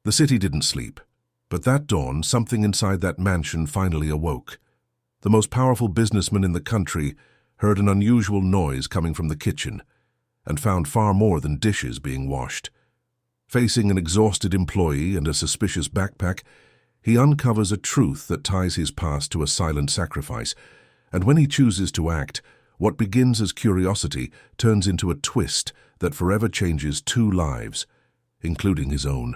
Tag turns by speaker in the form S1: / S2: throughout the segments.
S1: The city didn't sleep, but that dawn, something inside that mansion finally awoke. The most powerful businessman in the country heard an unusual noise coming from the kitchen and found far more than dishes being washed. Facing an exhausted employee and a suspicious backpack, he uncovers a truth that ties his past to a silent sacrifice, and when he chooses to act, what begins as curiosity turns into a twist that forever changes 2 lives, including his own.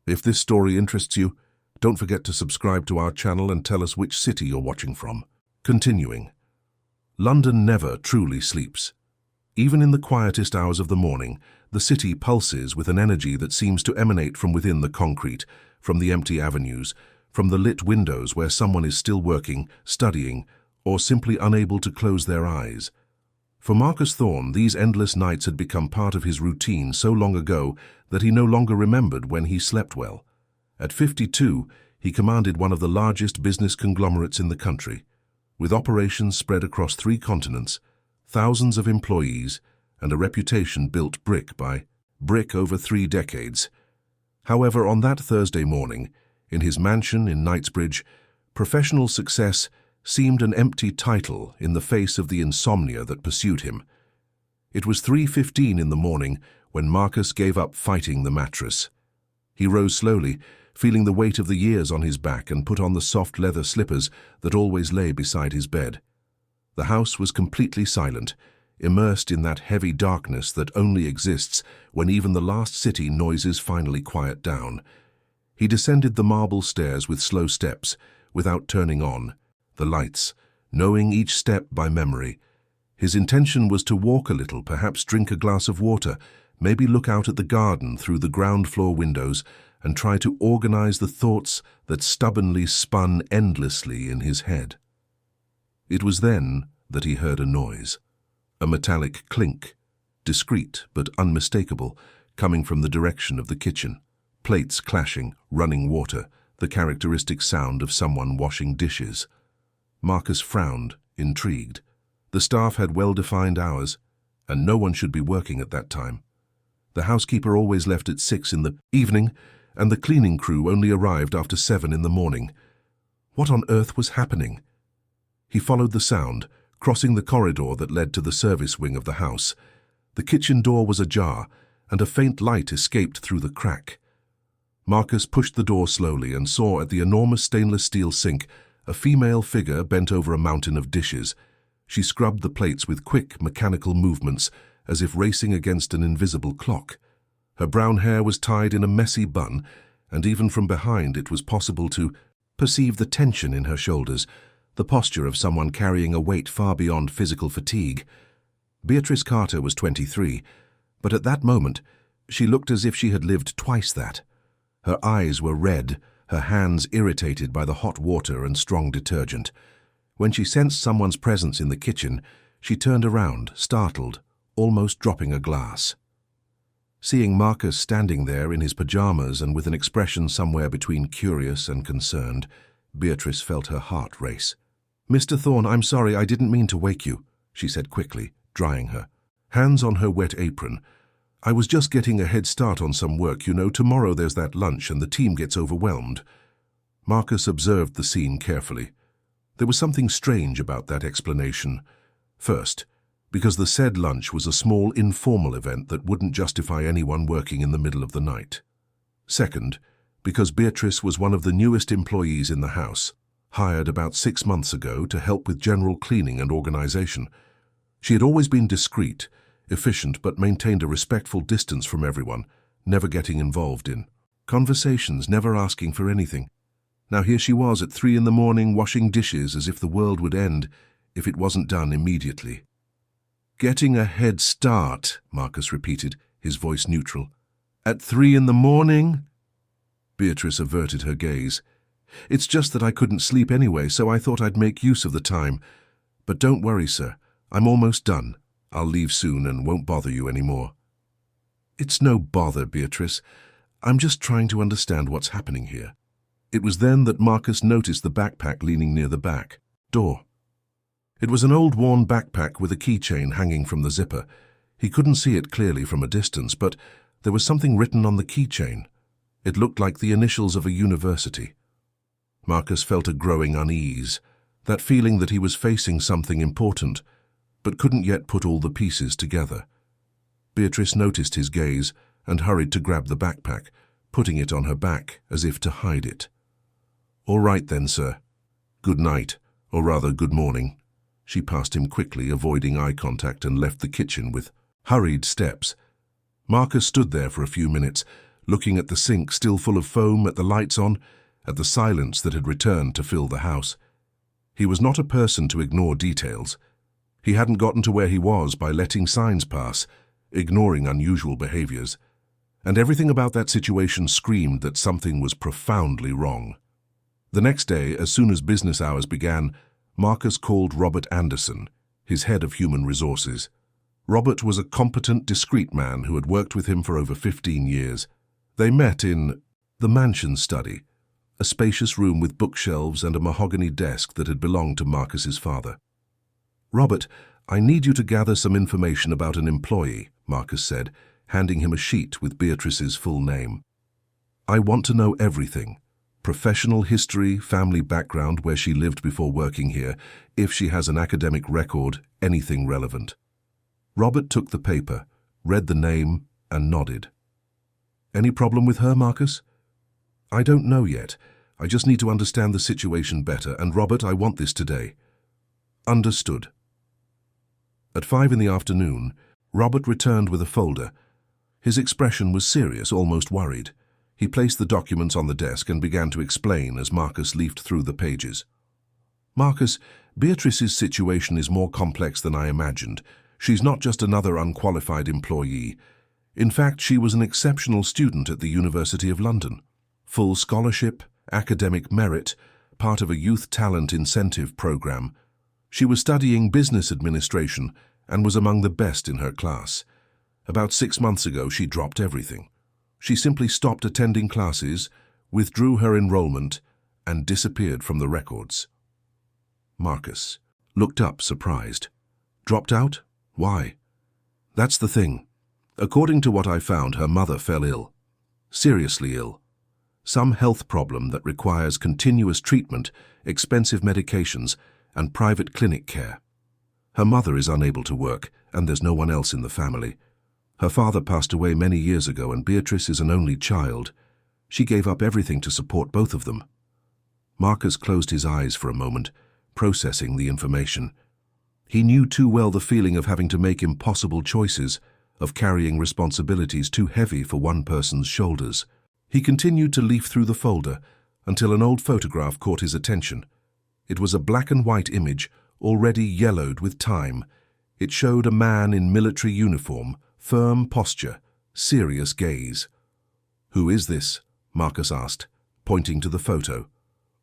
S1: If this story interests you, don't forget to subscribe to our channel and tell us which city you're watching from. Continuing. London never truly sleeps. Even in the quietest hours of the morning, the city pulses with an energy that seems to emanate from within the concrete, from the empty avenues, from the lit windows where someone is still working, studying, or simply unable to close their eyes. For Marcus Thorne, these endless nights had become part of his routine so long ago that he no longer remembered when he slept well. At 52, he commanded one of the largest business conglomerates in the country, with operations spread across 3 continents, thousands of employees, and a reputation built brick by brick over 3 decades. However, on that Thursday morning, in his mansion in Knightsbridge, professional success seemed an empty title in the face of the insomnia that pursued him. It was 3:15 in the morning when Marcus gave up fighting the mattress. He rose slowly, feeling the weight of the years on his back, and put on the soft leather slippers that always lay beside his bed. The house was completely silent, immersed in that heavy darkness that only exists when even the last city noises finally quiet down. He descended the marble stairs with slow steps, without turning on the lights, knowing each step by memory. His intention was to walk a little, perhaps drink a glass of water, maybe look out at the garden through the ground floor windows and try to organize the thoughts that stubbornly spun endlessly in his head. It was then that he heard a noise, a metallic clink, discreet but unmistakable, coming from the direction of the kitchen. Plates clashing, running water, the characteristic sound of someone washing dishes. Marcus frowned, intrigued. The staff had well-defined hours, and no one should be working at that time. The housekeeper always left at 6 in the evening, and the cleaning crew only arrived after 7 in the morning. What on earth was happening? He followed the sound, crossing the corridor that led to the service wing of the house. The kitchen door was ajar, and a faint light escaped through the crack. Marcus pushed the door slowly and saw at the enormous stainless steel sink a female figure bent over a mountain of dishes. She scrubbed the plates with quick, mechanical movements, as if racing against an invisible clock. Her brown hair was tied in a messy bun, and even from behind it was possible to perceive the tension in her shoulders, the posture of someone carrying a weight far beyond physical fatigue. Beatrice Carter was 23, but at that moment she looked as if she had lived twice that. Her eyes were red, her hands irritated by the hot water and strong detergent. When she sensed someone's presence in the kitchen, she turned around, startled, almost dropping a glass. Seeing Marcus standing there in his pajamas and with an expression somewhere between curious and concerned, Beatrice felt her heart race. "Mr. Thorne, I'm sorry, I didn't mean to wake you," she said quickly, drying her hands on her wet apron. "I was just getting a head start on some work, you know. Tomorrow there's that lunch and the team gets overwhelmed." Marcus observed the scene carefully. There was something strange about that explanation. First, because the said lunch was a small, informal event that wouldn't justify anyone working in the middle of the night. Second, because Beatrice was one of the newest employees in the house, hired about 6 months ago to help with general cleaning and organization. She had always been discreet, efficient, but maintained a respectful distance from everyone, never getting involved in conversations, never asking for anything. Now here she was at 3 in the morning washing dishes as if the world would end if it wasn't done immediately. "Getting a head start," Marcus repeated, his voice neutral. "At 3 in the morning?" Beatrice averted her gaze. "It's just that I couldn't sleep anyway, so I thought I'd make use of the time. But don't worry, sir. I'm almost done. I'll leave soon and won't bother you anymore." "It's no bother, Beatrice. I'm just trying to understand what's happening here." It was then that Marcus noticed the backpack leaning near the back door. It was an old worn backpack with a keychain hanging from the zipper. He couldn't see it clearly from a distance, but there was something written on the keychain. It looked like the initials of a university. Marcus felt a growing unease, that feeling that he was facing something important, but couldn't yet put all the pieces together. Beatrice noticed his gaze and hurried to grab the backpack, putting it on her back as if to hide it. "All right then, sir. Good night, or rather good morning." She passed him quickly, avoiding eye contact, and left the kitchen with hurried steps. Marcus stood there for a few minutes, looking at the sink still full of foam, at the lights on, at the silence that had returned to fill the house. He was not a person to ignore details. He hadn't gotten to where he was by letting signs pass, ignoring unusual behaviors, and everything about that situation screamed that something was profoundly wrong. The next day, as soon as business hours began, Marcus called Robert Anderson, his head of human resources. Robert was a competent, discreet man who had worked with him for over 15 years. They met in the mansion study, a spacious room with bookshelves and a mahogany desk that had belonged to Marcus's father. "Robert, I need you to gather some information about an employee," Marcus said, handing him a sheet with Beatrice's full name. "I want to know everything. Professional history, family background, where she lived before working here, if she has an academic record, anything relevant." Robert took the paper, read the name, and nodded. "Any problem with her, Marcus?" "I don't know yet. I just need to understand the situation better, and Robert, I want this today." "Understood." At 5 in the afternoon, Robert returned with a folder. His expression was serious, almost worried. He placed the documents on the desk and began to explain as Marcus leafed through the pages. "Marcus, Beatrice's situation is more complex than I imagined. She's not just another unqualified employee. In fact, she was an exceptional student at the University of London. Full scholarship, academic merit, part of a youth talent incentive program. She was studying business administration and was among the best in her class. About 6 months ago, she dropped everything. She simply stopped attending classes, withdrew her enrollment, and disappeared from the records." Marcus looked up, surprised. "Dropped out? Why?" "That's the thing. According to what I found, her mother fell ill. Seriously ill. Some health problem that requires continuous treatment, expensive medications, and private clinic care. Her mother is unable to work, and there's no one else in the family. Her father passed away many years ago, and Beatrice is an only child. She gave up everything to support both of them." Marcus closed his eyes for a moment, processing the information. He knew too well the feeling of having to make impossible choices, of carrying responsibilities too heavy for one person's shoulders. He continued to leaf through the folder until an old photograph caught his attention. It was a black and white image, already yellowed with time. It showed a man in military uniform, firm posture, serious gaze. "Who is this?" Marcus asked, pointing to the photo.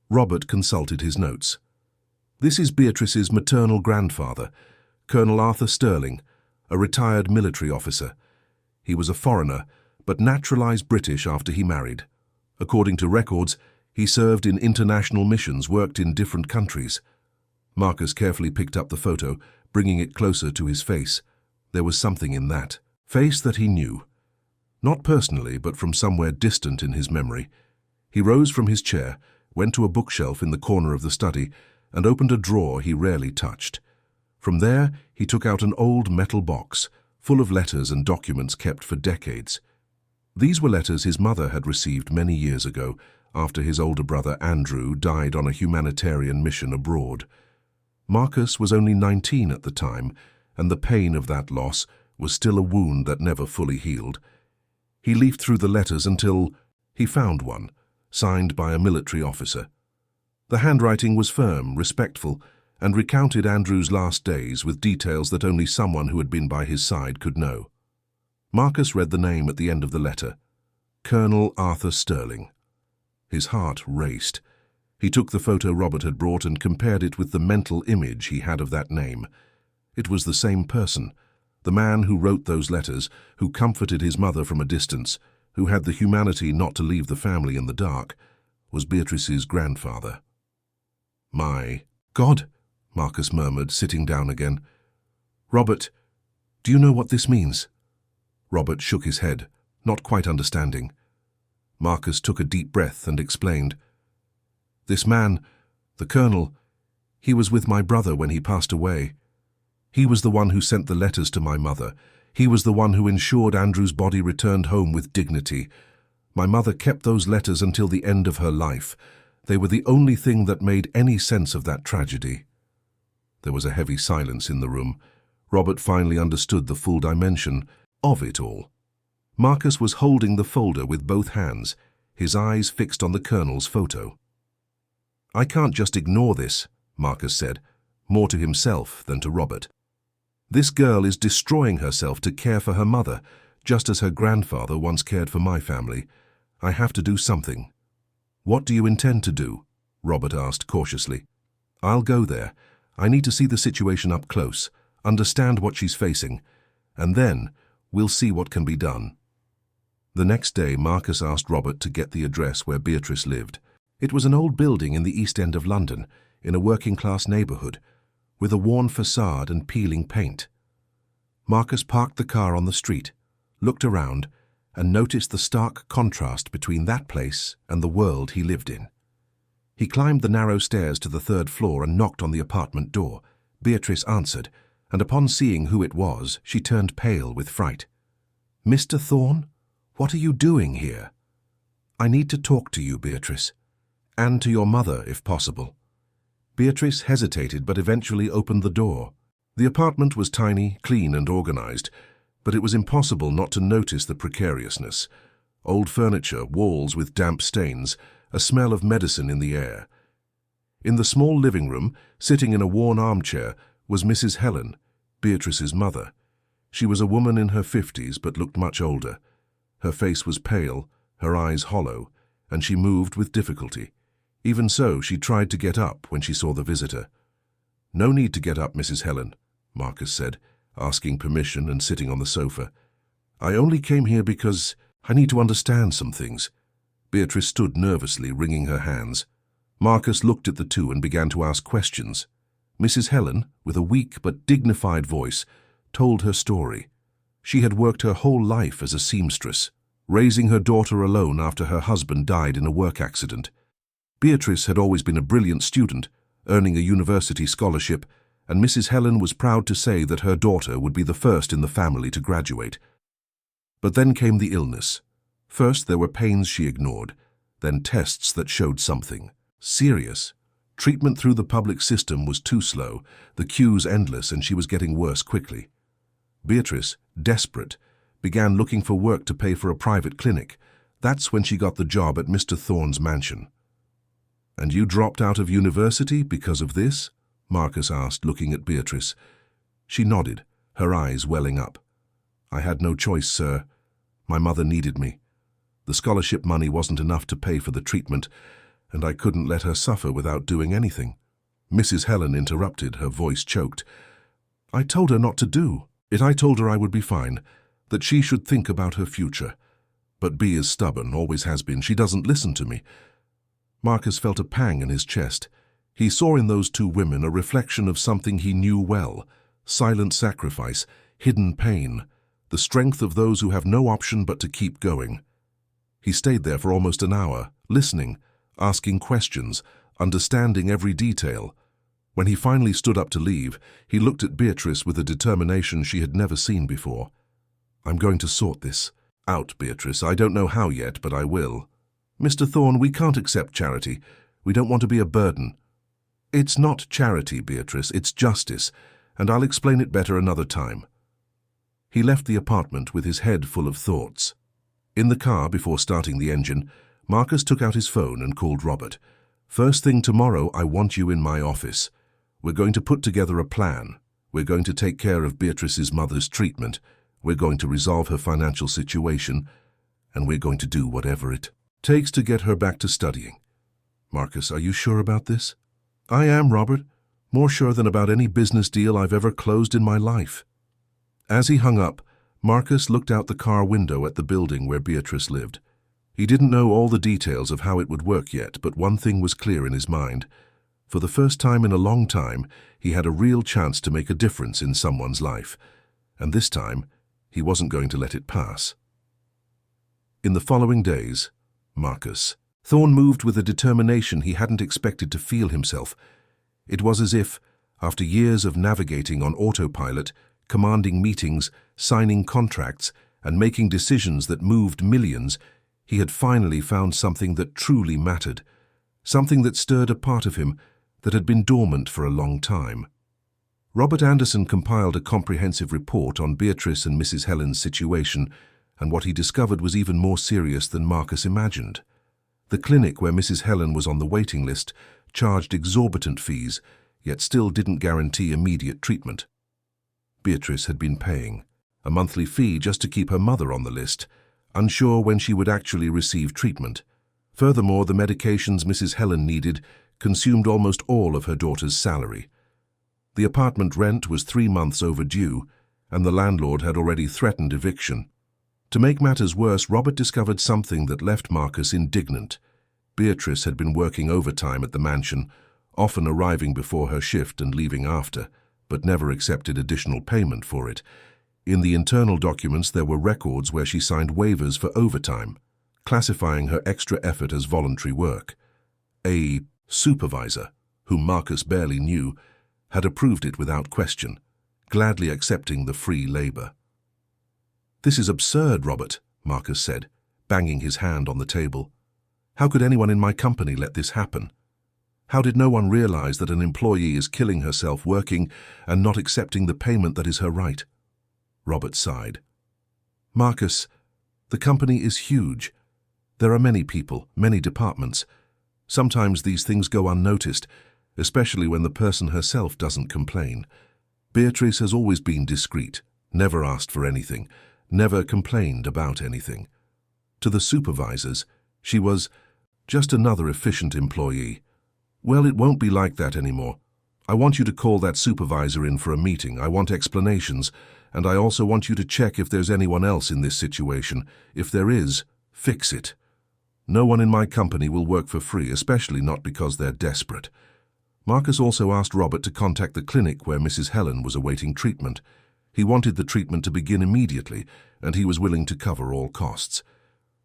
S1: Robert consulted his notes. "This is Beatrice's maternal grandfather, Colonel Arthur Sterling, a retired military officer. He was a foreigner, but naturalized British after he married. According to records, he served in international missions, worked in different countries." Marcus carefully picked up the photo, bringing it closer to his face. There was something in that face that he knew. Not personally, but from somewhere distant in his memory. He rose from his chair, went to a bookshelf in the corner of the study, and opened a drawer he rarely touched. From there, he took out an old metal box, full of letters and documents kept for decades. These were letters his mother had received many years ago, after his older brother Andrew died on a humanitarian mission abroad. Marcus was only 19 at the time, and the pain of that loss was still a wound that never fully healed. He leafed through the letters until he found one, signed by a military officer. The handwriting was firm, respectful, and recounted Andrew's last days with details that only someone who had been by his side could know. Marcus read the name at the end of the letter, Colonel Arthur Sterling. His heart raced. He took the photo Robert had brought and compared it with the mental image he had of that name. It was the same person, the man who wrote those letters, who comforted his mother from a distance, who had the humanity not to leave the family in the dark, was Beatrice's grandfather. "My God," Marcus murmured, sitting down again. "Robert, do you know what this means?" Robert shook his head, not quite understanding. Marcus took a deep breath and explained. "This man, the colonel, he was with my brother when he passed away. He was the one who sent the letters to my mother. He was the one who ensured Andrew's body returned home with dignity. My mother kept those letters until the end of her life. They were the only thing that made any sense of that tragedy." There was a heavy silence in the room. Robert finally understood the full dimension of it all. Marcus was holding the folder with both hands, his eyes fixed on the colonel's photo. "I can't just ignore this," Marcus said, more to himself than to Robert. "This girl is destroying herself to care for her mother, just as her grandfather once cared for my family. I have to do something." "What do you intend to do?" Robert asked cautiously. "I'll go there. I need to see the situation up close, understand what she's facing, and then we'll see what can be done." The next day, Marcus asked Robert to get the address where Beatrice lived. It was an old building in the East End of London, in a working-class neighbourhood, with a worn facade and peeling paint. Marcus parked the car on the street, looked around, and noticed the stark contrast between that place and the world he lived in. He climbed the narrow stairs to the third floor and knocked on the apartment door. Beatrice answered, and upon seeing who it was, she turned pale with fright. "Mr. Thorne, what are you doing here?" "I need to talk to you, Beatrice, and to your mother, if possible." Beatrice hesitated but eventually opened the door. The apartment was tiny, clean and organized, but it was impossible not to notice the precariousness. Old furniture, walls with damp stains, a smell of medicine in the air. In the small living room, sitting in a worn armchair, was Mrs. Helen, Beatrice's mother. She was a woman in her 50s but looked much older. Her face was pale, her eyes hollow, and she moved with difficulty. Even so, she tried to get up when she saw the visitor. "No need to get up, Mrs. Helen," Marcus said, asking permission and sitting on the sofa. "I only came here because I need to understand some things." Beatrice stood nervously, wringing her hands. Marcus looked at the two and began to ask questions. Mrs. Helen, with a weak but dignified voice, told her story. She had worked her whole life as a seamstress, raising her daughter alone after her husband died in a work accident. Beatrice had always been a brilliant student, earning a university scholarship, and Mrs. Helen was proud to say that her daughter would be the first in the family to graduate. But then came the illness. First there were pains she ignored, then tests that showed something serious. Treatment through the public system was too slow, the queues endless, and she was getting worse quickly. Beatrice, desperate, began looking for work to pay for a private clinic. That's when she got the job at Mr. Thorne's mansion. "And you dropped out of university because of this?" Marcus asked, looking at Beatrice. She nodded, her eyes welling up. "I had no choice, sir. My mother needed me. The scholarship money wasn't enough to pay for the treatment, and I couldn't let her suffer without doing anything." Mrs. Helen interrupted, her voice choked. "I told her not to do it. I told her I would be fine, that she should think about her future. But Bea is stubborn, always has been. She doesn't listen to me." Marcus felt a pang in his chest. He saw in those two women a reflection of something he knew well: silent sacrifice, hidden pain, the strength of those who have no option but to keep going. He stayed there for almost an hour, listening, asking questions, understanding every detail. When he finally stood up to leave, he looked at Beatrice with a determination she had never seen before. "I'm going to sort this out, Beatrice. I don't know how yet, but I will. Mr. Thorne, we can't accept charity. We don't want to be a burden." "It's not charity, Beatrice, it's justice, and I'll explain it better another time." He left the apartment with his head full of thoughts. In the car, before starting the engine, Marcus took out his phone and called Robert. "First thing tomorrow, I want you in my office. We're going to put together a plan. We're going to take care of Beatrice's mother's treatment. We're going to resolve her financial situation, and we're going to do whatever it takes to get her back to studying." "Marcus, are you sure about this?" "I am, Robert. More sure than about any business deal I've ever closed in my life." As he hung up, Marcus looked out the car window at the building where Beatrice lived. He didn't know all the details of how it would work yet, but one thing was clear in his mind. For the first time in a long time, he had a real chance to make a difference in someone's life, and this time, he wasn't going to let it pass. In the following days, Marcus. Thorne moved with a determination he hadn't expected to feel himself. It was as if, after years of navigating on autopilot, commanding meetings, signing contracts, and making decisions that moved millions, he had finally found something that truly mattered, something that stirred a part of him that had been dormant for a long time. Robert Anderson compiled a comprehensive report on Beatrice and Mrs. Helen's situation, and what he discovered was even more serious than Marcus imagined. The clinic where Mrs. Helen was on the waiting list charged exorbitant fees, yet still didn't guarantee immediate treatment. Beatrice had been paying a monthly fee just to keep her mother on the list, unsure when she would actually receive treatment. Furthermore, the medications Mrs. Helen needed consumed almost all of her daughter's salary. The apartment rent was 3 months overdue, and the landlord had already threatened eviction. To make matters worse, Robert discovered something that left Marcus indignant. Beatrice had been working overtime at the mansion, often arriving before her shift and leaving after, but never accepted additional payment for it. In the internal documents there were records where she signed waivers for overtime, classifying her extra effort as voluntary work. A supervisor, whom Marcus barely knew, had approved it without question, gladly accepting the free labor. "This is absurd, Robert," Marcus said, banging his hand on the table. "How could anyone in my company let this happen? How did no one realize that an employee is killing herself working and not accepting the payment that is her right?" Robert sighed. "Marcus, the company is huge. There are many people, many departments. Sometimes these things go unnoticed, especially when the person herself doesn't complain. Beatrice has always been discreet, never asked for anything, never complained about anything. To the supervisors, she was just another efficient employee. Well, it won't be like that anymore. I want you to call that supervisor in for a meeting. I want explanations, and I also want you to check if there's anyone else in this situation. If there is, fix it. No one in my company will work for free, especially not because they're desperate." Marcus also asked Robert to contact the clinic where Mrs. Helen was awaiting treatment. He wanted the treatment to begin immediately, and he was willing to cover all costs.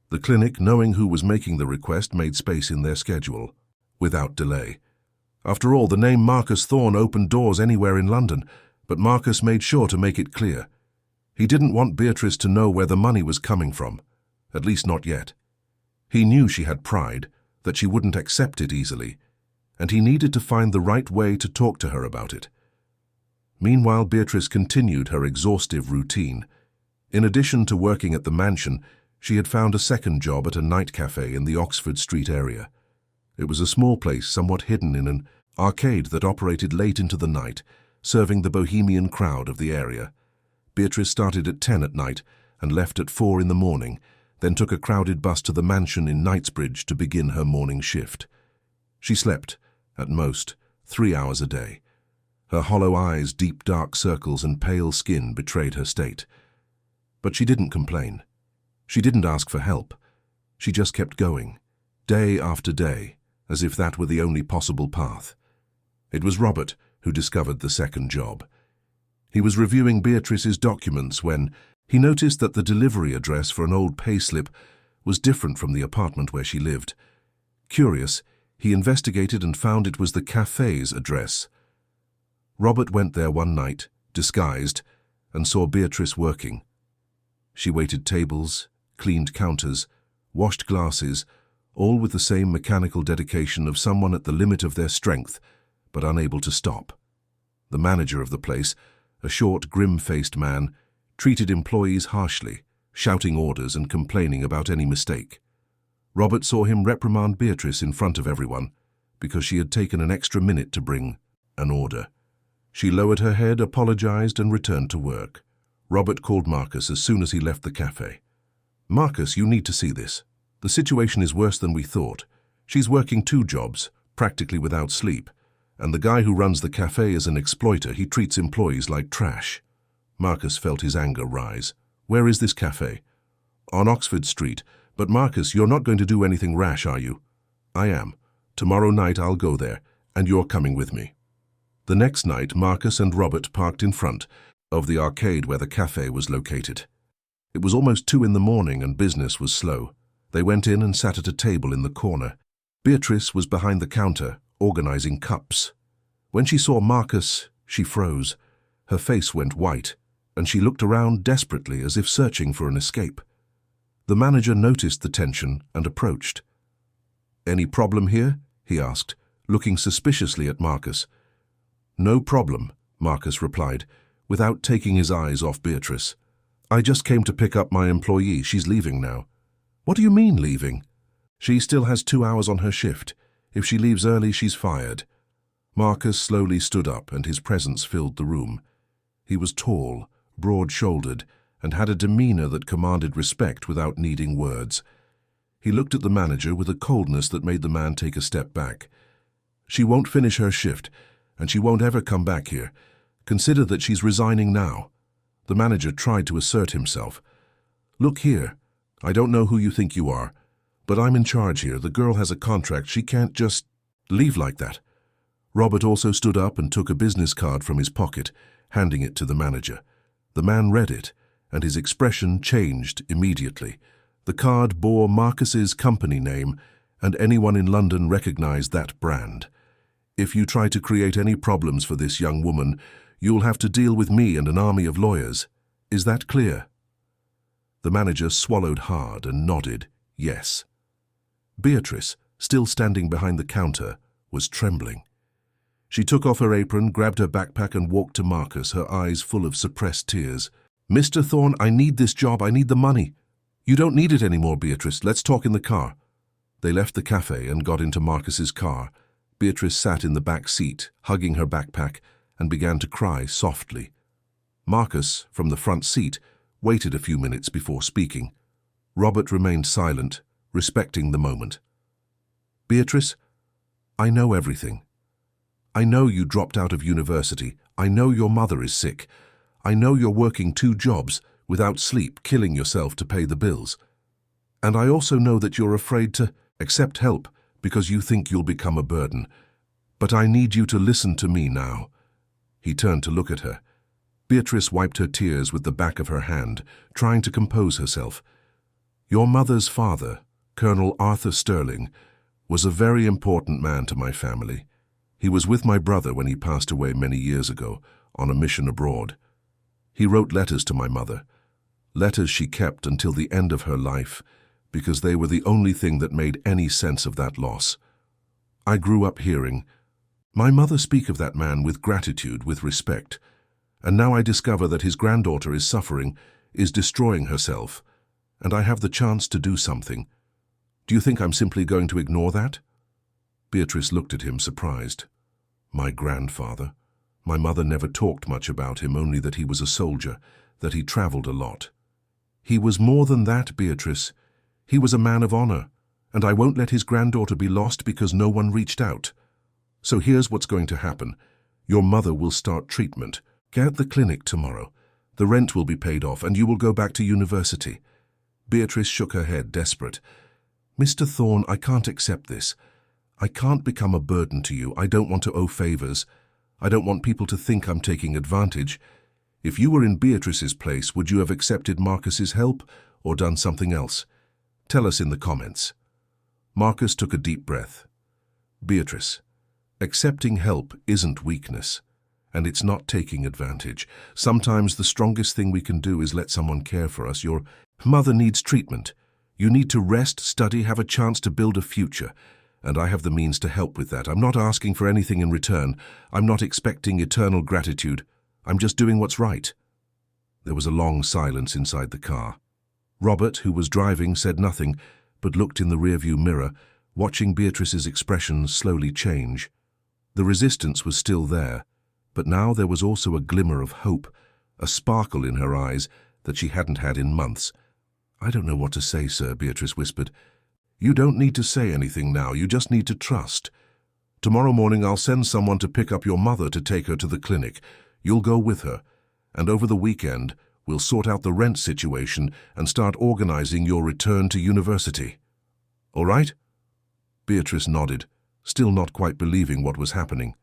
S1: The clinic, knowing who was making the request, made space in their schedule, without delay. After all, the name Marcus Thorne opened doors anywhere in London, but Marcus made sure to make it clear. He didn't want Beatrice to know where the money was coming from, at least not yet. He knew she had pride, that she wouldn't accept it easily, and he needed to find the right way to talk to her about it. Meanwhile, Beatrice continued her exhaustive routine. In addition to working at the mansion, she had found a second job at a night cafe in the Oxford Street area. It was a small place somewhat hidden in an arcade that operated late into the night, serving the bohemian crowd of the area. Beatrice started at 10 at night and left at 4 in the morning, then took a crowded bus to the mansion in Knightsbridge to begin her morning shift. She slept, at most, 3 hours a day. Her hollow eyes, deep dark circles, and pale skin betrayed her state. But she didn't complain. She didn't ask for help. She just kept going, day after day, as if that were the only possible path. It was Robert who discovered the second job. He was reviewing Beatrice's documents when he noticed that the delivery address for an old payslip was different from the apartment where she lived. Curious, he investigated and found it was the cafe's address. Robert went there one night, disguised, and saw Beatrice working. She waited tables, cleaned counters, washed glasses, all with the same mechanical dedication of someone at the limit of their strength, but unable to stop. The manager of the place, a short, grim-faced man, treated employees harshly, shouting orders and complaining about any mistake. Robert saw him reprimand Beatrice in front of everyone because she had taken an extra minute to bring an order. She lowered her head, apologized, and returned to work. Robert called Marcus as soon as he left the cafe. "Marcus, you need to see this. The situation is worse than we thought. She's working 2 jobs, practically without sleep, and the guy who runs the cafe is an exploiter. He treats employees like trash." Marcus felt his anger rise. "Where is this cafe?" "On Oxford Street. But Marcus, you're not going to do anything rash, are you?" "I am. Tomorrow night I'll go there, and you're coming with me." The next night, Marcus and Robert parked in front of the arcade where the cafe was located. It was almost 2 in the morning and business was slow. They went in and sat at a table in the corner. Beatrice was behind the counter, organizing cups. When she saw Marcus, she froze. Her face went white, and she looked around desperately as if searching for an escape. The manager noticed the tension and approached. "Any problem here?" he asked, looking suspiciously at Marcus. "No problem," Marcus replied, without taking his eyes off Beatrice. "I just came to pick up my employee. She's leaving now." "What do you mean, leaving?" "She still has 2 hours on her shift. If she leaves early, she's fired." Marcus slowly stood up, and his presence filled the room. He was tall, broad-shouldered, and had a demeanor that commanded respect without needing words. He looked at the manager with a coldness that made the man take a step back. "She won't finish her shift, and she won't ever come back here. Consider that she's resigning now." The manager tried to assert himself. "Look here, I don't know who you think you are, but I'm in charge here. The girl has a contract. She can't just leave like that." Robert also stood up and took a business card from his pocket, handing it to the manager. The man read it, and his expression changed immediately. The card bore Marcus's company name, and anyone in London recognized that brand. "If you try to create any problems for this young woman, you'll have to deal with me and an army of lawyers. Is that clear?" The manager swallowed hard and nodded, yes. Beatrice, still standing behind the counter, was trembling. She took off her apron, grabbed her backpack and walked to Marcus, her eyes full of suppressed tears. "Mr. Thorne, I need this job. I need the money." "You don't need it anymore, Beatrice. Let's talk in the car." They left the cafe and got into Marcus's car. Beatrice sat in the back seat, hugging her backpack, and began to cry softly. Marcus, from the front seat, waited a few minutes before speaking. Robert remained silent, respecting the moment. "Beatrice, I know everything. I know you dropped out of university. I know your mother is sick. I know you're working 2 jobs, without sleep, killing yourself to pay the bills. And I also know that you're afraid to accept help because you think you'll become a burden. But I need you to listen to me now." He turned to look at her. Beatrice wiped her tears with the back of her hand, trying to compose herself. "Your mother's father, Colonel Arthur Sterling, was a very important man to my family. He was with my brother when he passed away many years ago, on a mission abroad. He wrote letters to my mother, letters she kept until the end of her life, because they were the only thing that made any sense of that loss. I grew up hearing my mother speak of that man with gratitude, with respect, and now I discover that his granddaughter is suffering, is destroying herself, and I have the chance to do something. Do you think I'm simply going to ignore that?" Beatrice looked at him, surprised. "My grandfather? My mother never talked much about him, only that he was a soldier, that he traveled a lot." "He was more than that, Beatrice. He was a man of honor, and I won't let his granddaughter be lost because no one reached out. So here's what's going to happen. Your mother will start treatment. Get at the clinic tomorrow. The rent will be paid off, and you will go back to university." Beatrice shook her head, desperate. "Mr. Thorne, I can't accept this. I can't become a burden to you. I don't want to owe favors. I don't want people to think I'm taking advantage. If you were in Beatrice's place, would you have accepted Marcus's help or done something else? Tell us in the comments." Marcus took a deep breath. "Beatrice, accepting help isn't weakness, and it's not taking advantage. Sometimes the strongest thing we can do is let someone care for us. Your mother needs treatment. You need to rest, study, have a chance to build a future. And I have the means to help with that. I'm not asking for anything in return. I'm not expecting eternal gratitude. I'm just doing what's right." There was a long silence inside the car. Robert, who was driving, said nothing, but looked in the rearview mirror, watching Beatrice's expression slowly change. The resistance was still there, but now there was also a glimmer of hope, a sparkle in her eyes that she hadn't had in months. "I don't know what to say, sir," Beatrice whispered. "You don't need to say anything now. You just need to trust. Tomorrow morning I'll send someone to pick up your mother to take her to the clinic. You'll go with her, and over the weekend we'll sort out the rent situation and start organizing your return to university. All right?" Beatrice nodded, still not quite believing what was happening.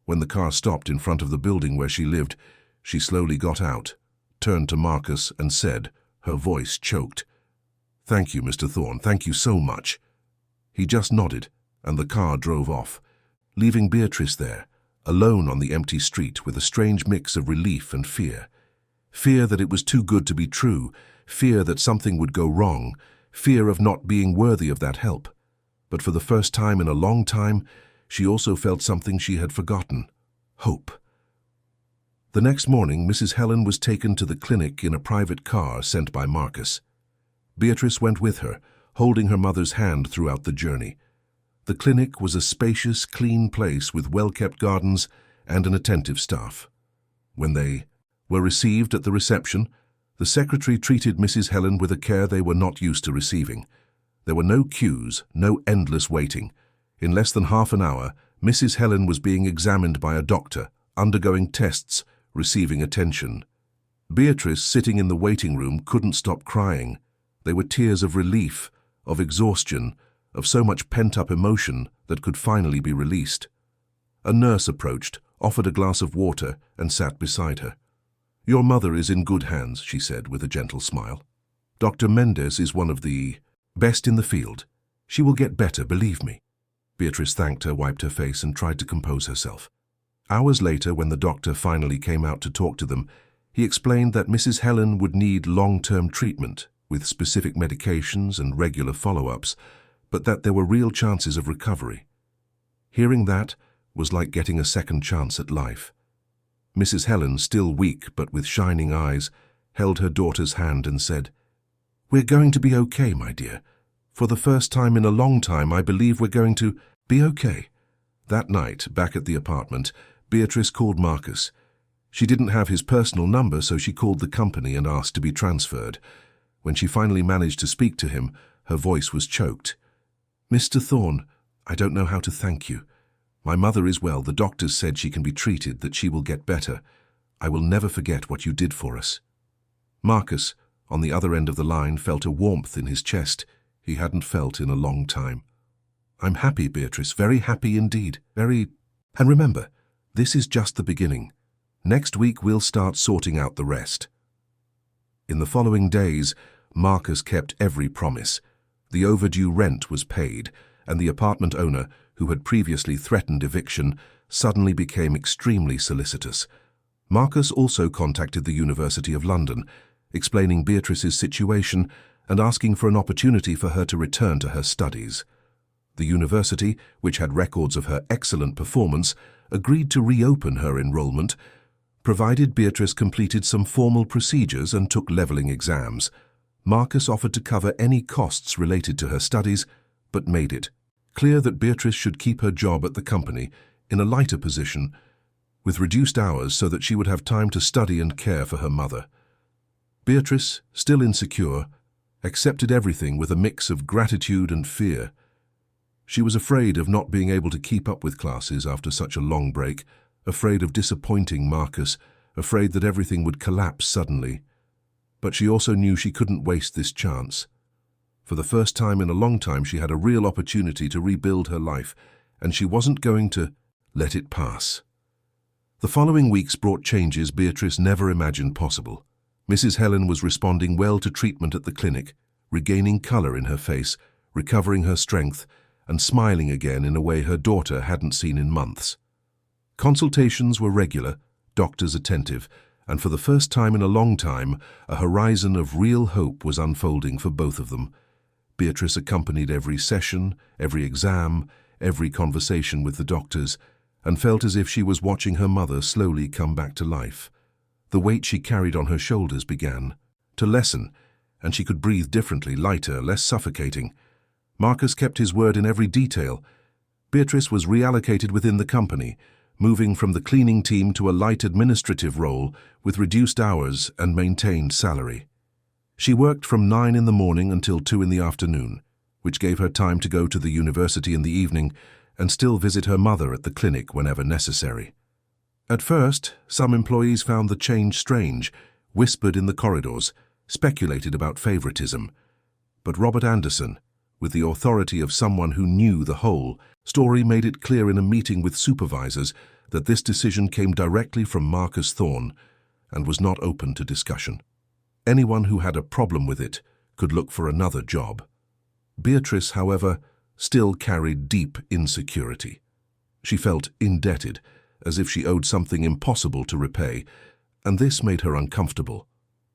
S1: When the car stopped in front of the building where she lived, she slowly got out, turned to Marcus and said, her voice choked, "Thank you, Mr. Thorne, thank you so much." He just nodded, and the car drove off, leaving Beatrice there, alone on the empty street with a strange mix of relief and fear. Fear that it was too good to be true, fear that something would go wrong, fear of not being worthy of that help. But for the first time in a long time, she also felt something she had forgotten: hope. The next morning, Mrs. Helen was taken to the clinic in a private car sent by Marcus. Beatrice went with her, holding her mother's hand throughout the journey. The clinic was a spacious, clean place with well-kept gardens and an attentive staff. When they were received at the reception, the secretary treated Mrs. Helen with a care they were not used to receiving. There were no queues, no endless waiting. In less than half an hour, Mrs. Helen was being examined by a doctor, undergoing tests, receiving attention. Beatrice, sitting in the waiting room, couldn't stop crying. They were tears of relief, of exhaustion, of so much pent-up emotion that could finally be released. A nurse approached, offered a glass of water, and sat beside her. "Your mother is in good hands," she said with a gentle smile. "Dr. Mendes is one of the best in the field. She will get better, believe me." Beatrice thanked her, wiped her face, and tried to compose herself. Hours later, when the doctor finally came out to talk to them, he explained that Mrs. Helen would need long-term treatment with specific medications and regular follow-ups, but that there were real chances of recovery. Hearing that was like getting a second chance at life. Mrs. Helen, still weak but with shining eyes, held her daughter's hand and said, "We're going to be okay, my dear. For the first time in a long time, I believe we're going to be okay." That night, back at the apartment, Beatrice called Marcus. She didn't have his personal number, so she called the company and asked to be transferred. When she finally managed to speak to him, her voice was choked. "Mr. Thorne, I don't know how to thank you. My mother is well. The doctors said she can be treated, that she will get better. I will never forget what you did for us." Marcus, on the other end of the line, felt a warmth in his chest he hadn't felt in a long time. "I'm happy, Beatrice, very happy indeed, very... And remember, this is just the beginning. Next week we'll start sorting out the rest." In the following days, Marcus kept every promise. The overdue rent was paid, and the apartment owner, who had previously threatened eviction, suddenly became extremely solicitous. Marcus also contacted the University of London, explaining Beatrice's situation and asking for an opportunity for her to return to her studies. The university, which had records of her excellent performance, agreed to reopen her enrollment, provided Beatrice completed some formal procedures and took leveling exams. Marcus offered to cover any costs related to her studies, but made it clear that Beatrice should keep her job at the company in a lighter position, with reduced hours so that she would have time to study and care for her mother. Beatrice, still insecure, accepted everything with a mix of gratitude and fear. She was afraid of not being able to keep up with classes after such a long break, afraid of disappointing Marcus, afraid that everything would collapse suddenly. But she also knew she couldn't waste this chance. For the first time in a long time, she had a real opportunity to rebuild her life, and she wasn't going to let it pass. The following weeks brought changes Beatrice never imagined possible. Mrs. Helen was responding well to treatment at the clinic, regaining color in her face, recovering her strength, and smiling again in a way her daughter hadn't seen in months. Consultations were regular, doctors attentive, and for the first time in a long time, a horizon of real hope was unfolding for both of them. Beatrice accompanied every session, every exam, every conversation with the doctors, and felt as if she was watching her mother slowly come back to life. The weight she carried on her shoulders began to lessen, and she could breathe differently, lighter, less suffocating. Marcus kept his word in every detail. Beatrice was reallocated within the company, moving from the cleaning team to a light administrative role with reduced hours and maintained salary. She worked from 9 in the morning until 2 in the afternoon, which gave her time to go to the university in the evening and still visit her mother at the clinic whenever necessary. At first, some employees found the change strange, whispered in the corridors, speculated about favoritism. But Robert Anderson, with the authority of someone who knew the whole story, made it clear in a meeting with supervisors that this decision came directly from Marcus Thorne and was not open to discussion. Anyone who had a problem with it could look for another job. Beatrice, however, still carried deep insecurity. She felt indebted, as if she owed something impossible to repay, and this made her uncomfortable.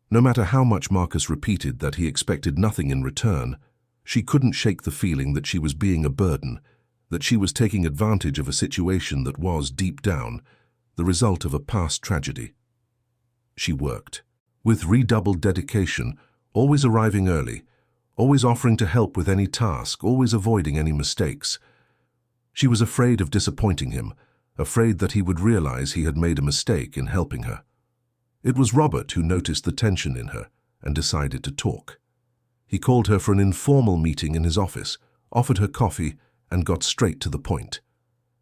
S1: No matter how much Marcus repeated that he expected nothing in return, she couldn't shake the feeling that she was being a burden, that she was taking advantage of a situation that was, deep down, the result of a past tragedy. She worked, with redoubled dedication, always arriving early, always offering to help with any task, always avoiding any mistakes. She was afraid of disappointing him, afraid that he would realize he had made a mistake in helping her. It was Robert who noticed the tension in her and decided to talk. He called her for an informal meeting in his office, offered her coffee, and got straight to the point.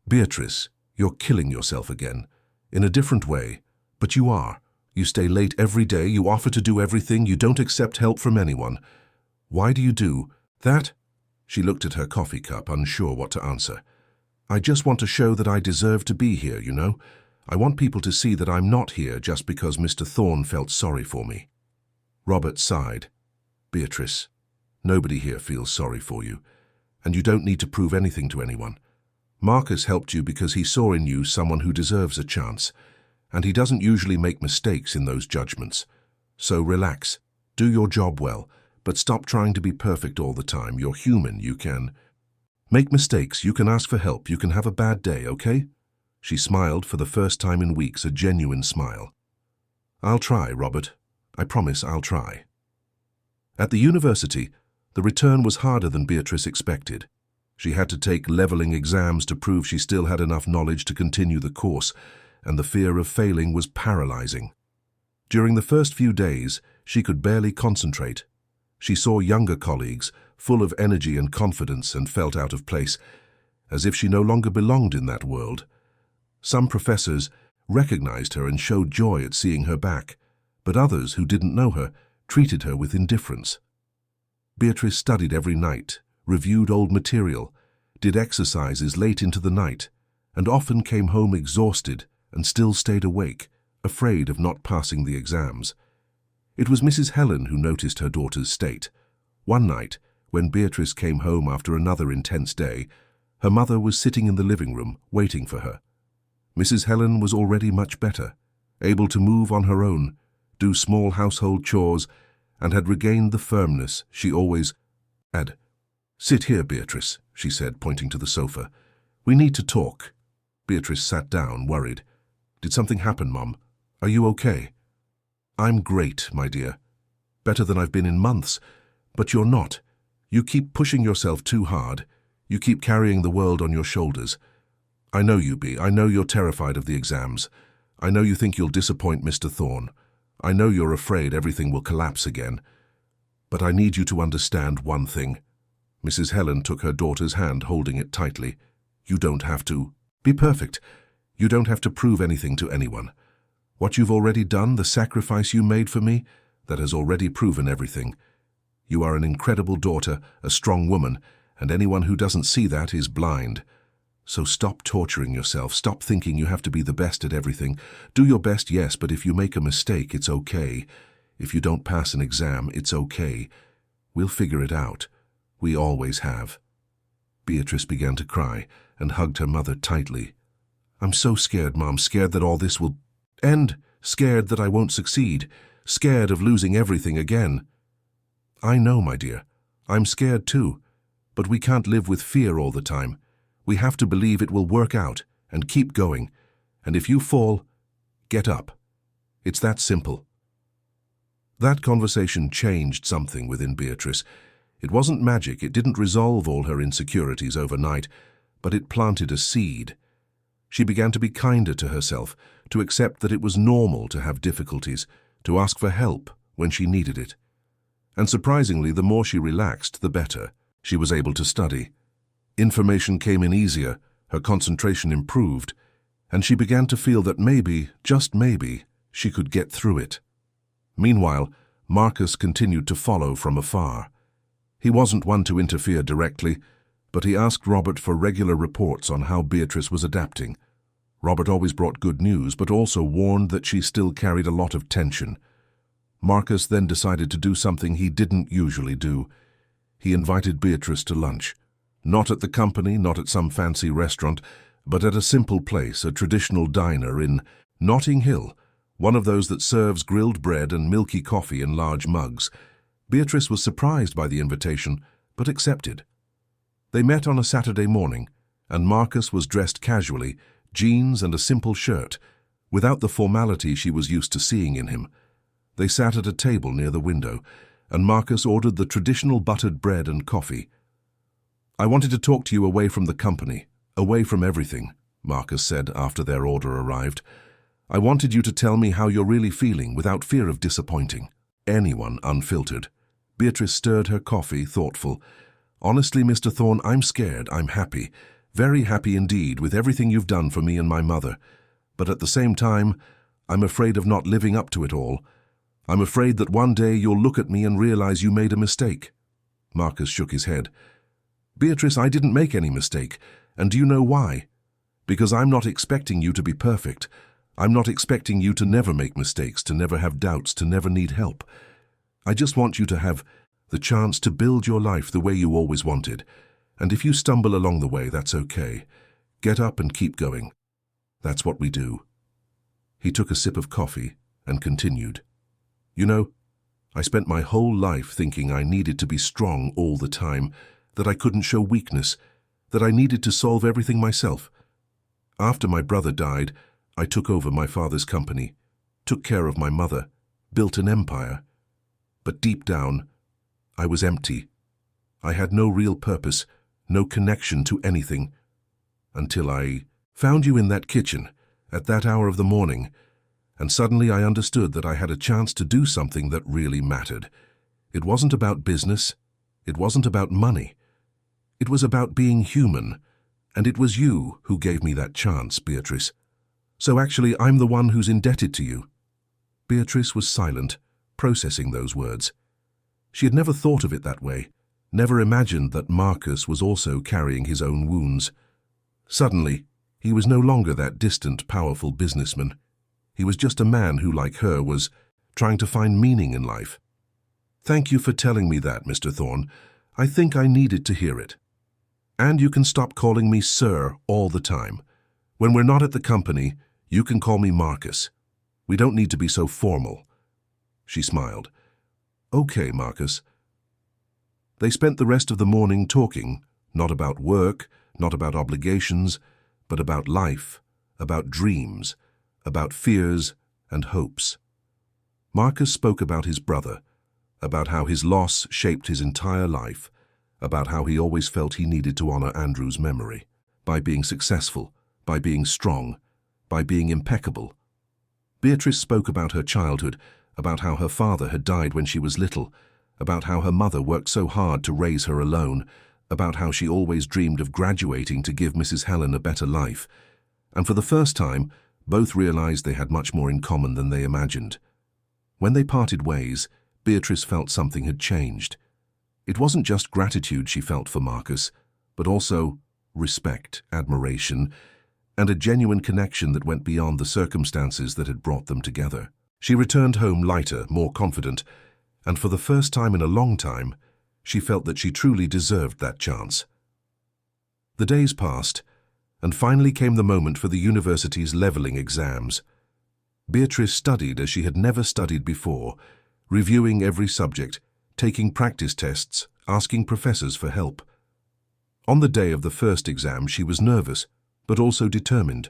S1: "Beatrice, you're killing yourself again. In a different way, but you are. You stay late every day, you offer to do everything, you don't accept help from anyone. Why do you do that?" She looked at her coffee cup, unsure what to answer. "I just want to show that I deserve to be here, you know. I want people to see that I'm not here just because Mr. Thorne felt sorry for me." Robert sighed. "Beatrice, nobody here feels sorry for you, and you don't need to prove anything to anyone. Marcus helped you because he saw in you someone who deserves a chance, and he doesn't usually make mistakes in those judgments. So relax, do your job well, but stop trying to be perfect all the time. You're human, you can make mistakes, you can ask for help, you can have a bad day, okay?" She smiled for the first time in weeks, a genuine smile. "I'll try, Robert. I promise I'll try." At the university, the return was harder than Beatrice expected. She had to take leveling exams to prove she still had enough knowledge to continue the course, and the fear of failing was paralyzing. During the first few days, she could barely concentrate. She saw younger colleagues, full of energy and confidence, and felt out of place, as if she no longer belonged in that world. Some professors recognized her and showed joy at seeing her back, but others who didn't know her treated her with indifference. Beatrice studied every night, reviewed old material, did exercises late into the night, and often came home exhausted and still stayed awake, afraid of not passing the exams. It was Mrs. Helen who noticed her daughter's state. One night, when Beatrice came home after another intense day, her mother was sitting in the living room, waiting for her. Mrs. Helen was already much better, able to move on her own, do small household chores, and had regained the firmness she always had. "Sit here, Beatrice," she said, pointing to the sofa. "We need to talk." Beatrice sat down, worried. "Did something happen, Mom? Are you okay?" "I'm great, my dear. Better than I've been in months. But you're not. You keep pushing yourself too hard. You keep carrying the world on your shoulders. I know you, Bea. I know you're terrified of the exams. I know you think you'll disappoint Mr. Thorne. I know you're afraid everything will collapse again. But I need you to understand one thing." Mrs. Helen took her daughter's hand, holding it tightly. "You don't have to be perfect. You don't have to prove anything to anyone. What you've already done, the sacrifice you made for me, that has already proven everything. You are an incredible daughter, a strong woman, and anyone who doesn't see that is blind. So stop torturing yourself. Stop thinking you have to be the best at everything. Do your best, yes, but if you make a mistake, it's okay. If you don't pass an exam, it's okay. We'll figure it out. We always have." Beatrice began to cry and hugged her mother tightly. "I'm so scared, Mom, scared that all this will end, scared that I won't succeed, scared of losing everything again." "I know, my dear. I'm scared too. But we can't live with fear all the time. We have to believe it will work out and keep going. And if you fall, get up. It's that simple." That conversation changed something within Beatrice. It wasn't magic, it didn't resolve all her insecurities overnight, but it planted a seed. She began to be kinder to herself, to accept that it was normal to have difficulties, to ask for help when she needed it. And surprisingly, the more she relaxed, the better. She was able to study. Information came in easier, her concentration improved, and she began to feel that maybe, just maybe, she could get through it. Meanwhile, Marcus continued to follow from afar. He wasn't one to interfere directly, but he asked Robert for regular reports on how Beatrice was adapting. Robert always brought good news, but also warned that she still carried a lot of tension. Marcus then decided to do something he didn't usually do. He invited Beatrice to lunch. Not at the company, not at some fancy restaurant, but at a simple place, a traditional diner in Notting Hill, one of those that serves grilled bread and milky coffee in large mugs. Beatrice was surprised by the invitation, but accepted. They met on a Saturday morning, and Marcus was dressed casually, jeans and a simple shirt, without the formality she was used to seeing in him. They sat at a table near the window, and Marcus ordered the traditional buttered bread and coffee. "I wanted to talk to you away from the company, away from everything," Marcus said after their order arrived. "I wanted you to tell me how you're really feeling without fear of disappointing anyone unfiltered." Beatrice stirred her coffee, thoughtful. "Honestly, Mr. Thorne, I'm scared. I'm happy, very happy indeed, with everything you've done for me and my mother. But at the same time, I'm afraid of not living up to it all. I'm afraid that one day you'll look at me and realize you made a mistake." Marcus shook his head. "Beatrice, I didn't make any mistake, and do you know why? Because I'm not expecting you to be perfect. I'm not expecting you to never make mistakes, to never have doubts, to never need help. I just want you to have the chance to build your life the way you always wanted. And if you stumble along the way, that's okay. Get up and keep going. That's what we do." He took a sip of coffee and continued. "You know, I spent my whole life thinking I needed to be strong all the time, that I couldn't show weakness, that I needed to solve everything myself. After my brother died, I took over my father's company, took care of my mother, built an empire. But deep down, I was empty. I had no real purpose, no connection to anything, until I found you in that kitchen, at that hour of the morning, and suddenly I understood that I had a chance to do something that really mattered. It wasn't about business. It wasn't about money. It was about being human, and it was you who gave me that chance, Beatrice. So actually, I'm the one who's indebted to you." Beatrice was silent, processing those words. She had never thought of it that way, never imagined that Marcus was also carrying his own wounds. Suddenly, he was no longer that distant, powerful businessman. He was just a man who, like her, was trying to find meaning in life. "Thank you for telling me that, Mr. Thorne. I think I needed to hear it. And you can stop calling me Sir all the time. When we're not at the company, you can call me Marcus. We don't need to be so formal." She smiled. "Okay, Marcus." They spent the rest of the morning talking, not about work, not about obligations, but about life, about dreams, about fears and hopes. Marcus spoke about his brother, about how his loss shaped his entire life, about how he always felt he needed to honor Andrew's memory, by being successful, by being strong, by being impeccable. Beatrice spoke about her childhood, about how her father had died when she was little, about how her mother worked so hard to raise her alone, about how she always dreamed of graduating to give Mrs. Helen a better life. And for the first time, both realized they had much more in common than they imagined. When they parted ways, Beatrice felt something had changed. It wasn't just gratitude she felt for Marcus, but also respect, admiration, and a genuine connection that went beyond the circumstances that had brought them together. She returned home lighter, more confident, and for the first time in a long time, she felt that she truly deserved that chance. The days passed, and finally came the moment for the university's leveling exams. Beatrice studied as she had never studied before, reviewing every subject, taking practice tests, asking professors for help. On the day of the first exam, she was nervous, but also determined.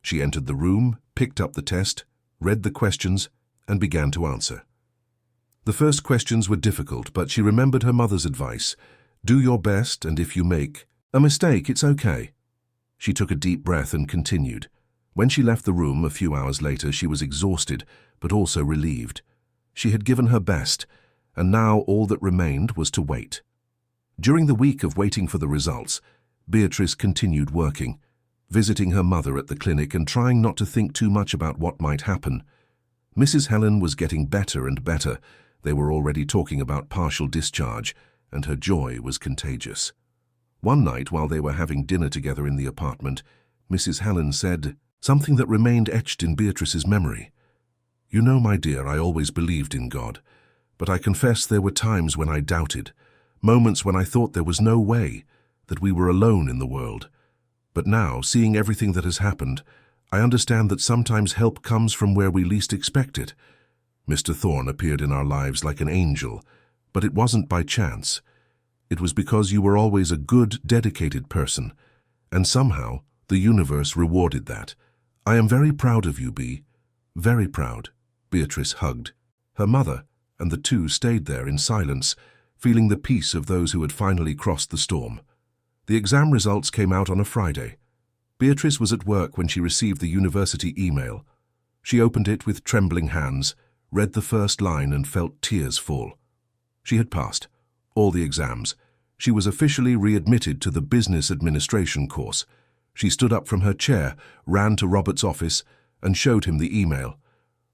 S1: She entered the room, picked up the test, read the questions, and began to answer. The first questions were difficult, but she remembered her mother's advice. Do your best, and if you make a mistake, it's okay. She took a deep breath and continued. When she left the room a few hours later, she was exhausted, but also relieved. She had given her best, and now all that remained was to wait. During the week of waiting for the results, Beatrice continued working, visiting her mother at the clinic and trying not to think too much about what might happen. Mrs. Helen was getting better and better. They were already talking about partial discharge, and her joy was contagious. One night, while they were having dinner together in the apartment, Mrs. Helen said something that remained etched in Beatrice's memory. You know, my dear, I always believed in God, but I confess there were times when I doubted, moments when I thought there was no way, that we were alone in the world. But now, seeing everything that has happened, I understand that sometimes help comes from where we least expect it. Mr. Thorne appeared in our lives like an angel, but it wasn't by chance. It was because you were always a good, dedicated person, and somehow the universe rewarded that. I am very proud of you, Bea. Very proud. Beatrice hugged her mother, and the two stayed there in silence, feeling the peace of those who had finally crossed the storm. The exam results came out on a Friday. Beatrice was at work when she received the university email. She opened it with trembling hands, read the first line, and felt tears fall. She had passed all the exams. She was officially readmitted to the business administration course. She stood up from her chair, ran to Robert's office, and showed him the email.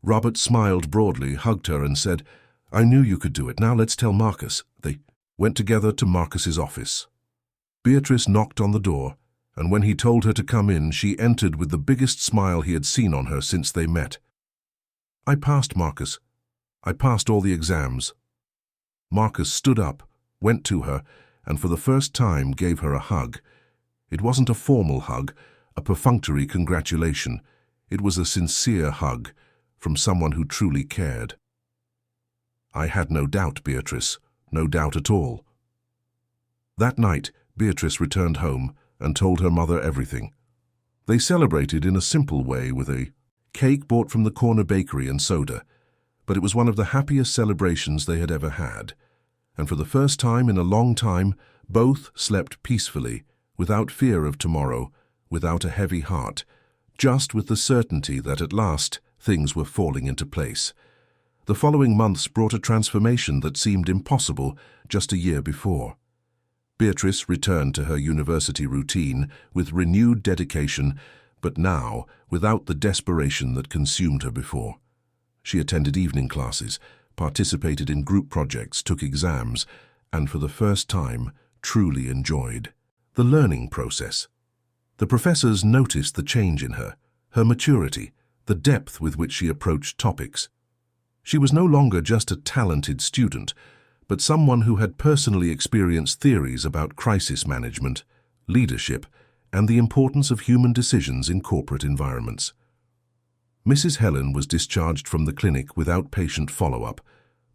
S1: Robert smiled broadly, hugged her, and said, "I knew you could do it. Now let's tell Marcus." They went together to Marcus's office. Beatrice knocked on the door, and when he told her to come in, she entered with the biggest smile he had seen on her since they met. "I passed, Marcus. I passed all the exams." Marcus stood up, went to her, and for the first time gave her a hug. It wasn't a formal hug, a perfunctory congratulation. It was a sincere hug from someone who truly cared. "I had no doubt, Beatrice, no doubt at all." That night, Beatrice returned home and told her mother everything. They celebrated in a simple way with a cake bought from the corner bakery and soda, but it was one of the happiest celebrations they had ever had. And for the first time in a long time, both slept peacefully, without fear of tomorrow, without a heavy heart, just with the certainty that at last things were falling into place. The following months brought a transformation that seemed impossible just a year before. Beatrice returned to her university routine with renewed dedication, but now without the desperation that consumed her before. She attended evening classes, participated in group projects, took exams, and for the first time truly enjoyed the learning process. The professors noticed the change in her, her maturity, the depth with which she approached topics. She was no longer just a talented student, but someone who had personally experienced theories about crisis management, leadership, and the importance of human decisions in corporate environments. Mrs. Helen was discharged from the clinic without patient follow-up.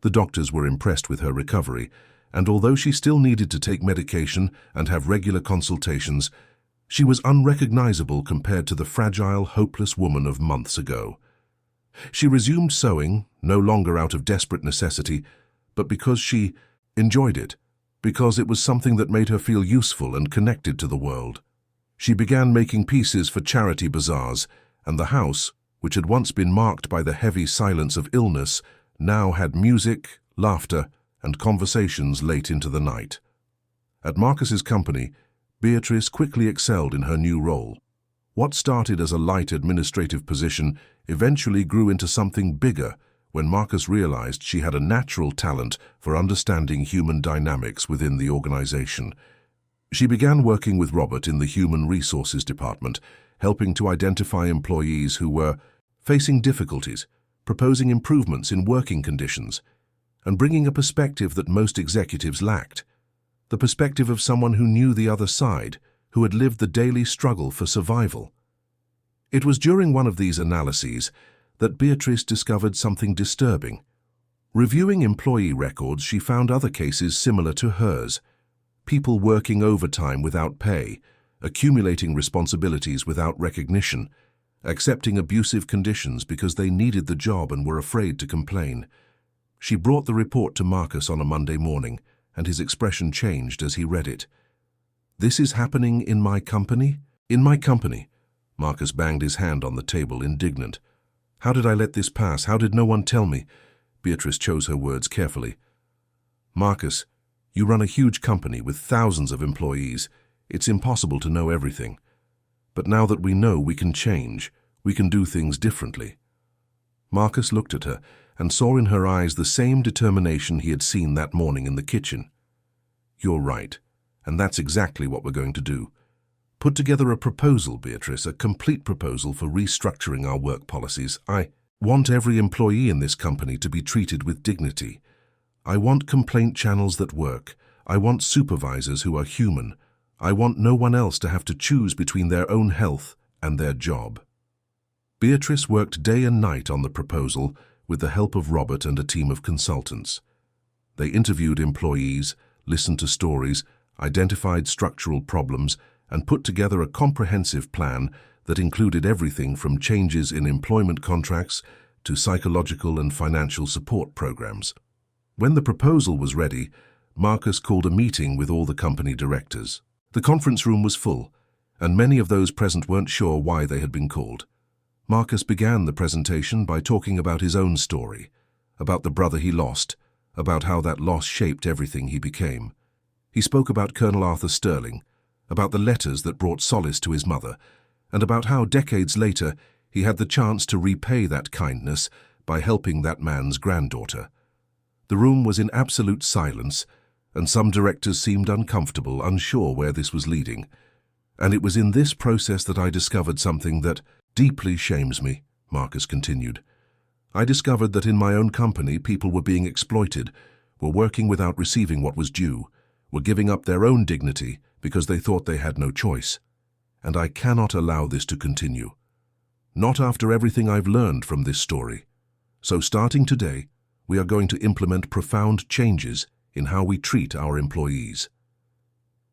S1: The doctors were impressed with her recovery, and although she still needed to take medication and have regular consultations, she was unrecognizable compared to the fragile, hopeless woman of months ago. She resumed sewing, no longer out of desperate necessity, but because she enjoyed it, because it was something that made her feel useful and connected to the world. She began making pieces for charity bazaars, and the house, which had once been marked by the heavy silence of illness, now had music, laughter, and conversations late into the night. At Marcus's company, Beatrice quickly excelled in her new role. What started as a light administrative position eventually grew into something bigger when Marcus realized she had a natural talent for understanding human dynamics within the organization. She began working with Robert in the Human Resources Department, helping to identify employees who were facing difficulties, proposing improvements in working conditions, and bringing a perspective that most executives lacked. The perspective of someone who knew the other side, who had lived the daily struggle for survival. It was during one of these analyses that Beatrice discovered something disturbing. Reviewing employee records, she found other cases similar to hers. People working overtime without pay, accumulating responsibilities without recognition, accepting abusive conditions because they needed the job and were afraid to complain. She brought the report to Marcus on a Monday morning, and his expression changed as he read it. "This is happening in my company? In my company?" Marcus banged his hand on the table, indignant. "How did I let this pass? How did no one tell me?" Beatrice chose her words carefully. "Marcus, you run a huge company with thousands of employees. It's impossible to know everything. But now that we know, we can change. We can do things differently." Marcus looked at her and saw in her eyes the same determination he had seen that morning in the kitchen. "You're right, and that's exactly what we're going to do. Put together a proposal, Beatrice, a complete proposal for restructuring our work policies. want every employee in this company to be treated with dignity. I want complaint channels that work. I want supervisors who are human. I want no one else to have to choose between their own health and their job." Beatrice worked day and night on the proposal with the help of Robert and a team of consultants. They interviewed employees, listened to stories, identified structural problems, and put together a comprehensive plan that included everything from changes in employment contracts to psychological and financial support programs. When the proposal was ready, Marcus called a meeting with all the company directors. The conference room was full, and many of those present weren't sure why they had been called. Marcus began the presentation by talking about his own story, about the brother he lost, about how that loss shaped everything he became. He spoke about Colonel Arthur Sterling, about the letters that brought solace to his mother, and about how decades later he had the chance to repay that kindness by helping that man's granddaughter. The room was in absolute silence, and some directors seemed uncomfortable, unsure where this was leading. And it was in this process that I discovered something that deeply shames me, Marcus continued. I discovered that in my own company people were being exploited, were working without receiving what was due, were giving up their own dignity because they thought they had no choice. And I cannot allow this to continue. Not after everything I've learned from this story. So starting today, we are going to implement profound changes in how we treat our employees.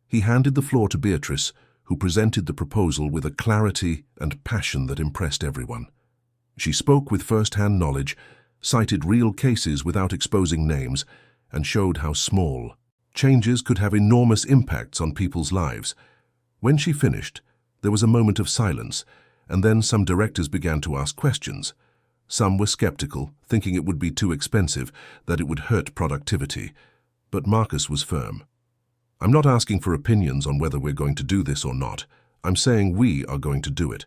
S1: He handed the floor to Beatrice, who presented the proposal with a clarity and passion that impressed everyone. She spoke with first-hand knowledge, cited real cases without exposing names, and showed how small changes could have enormous impacts on people's lives. When she finished, there was a moment of silence, and then some directors began to ask questions. Some were skeptical, thinking it would be too expensive, that it would hurt productivity. But Marcus was firm. "I'm not asking for opinions on whether we're going to do this or not. I'm saying we are going to do it.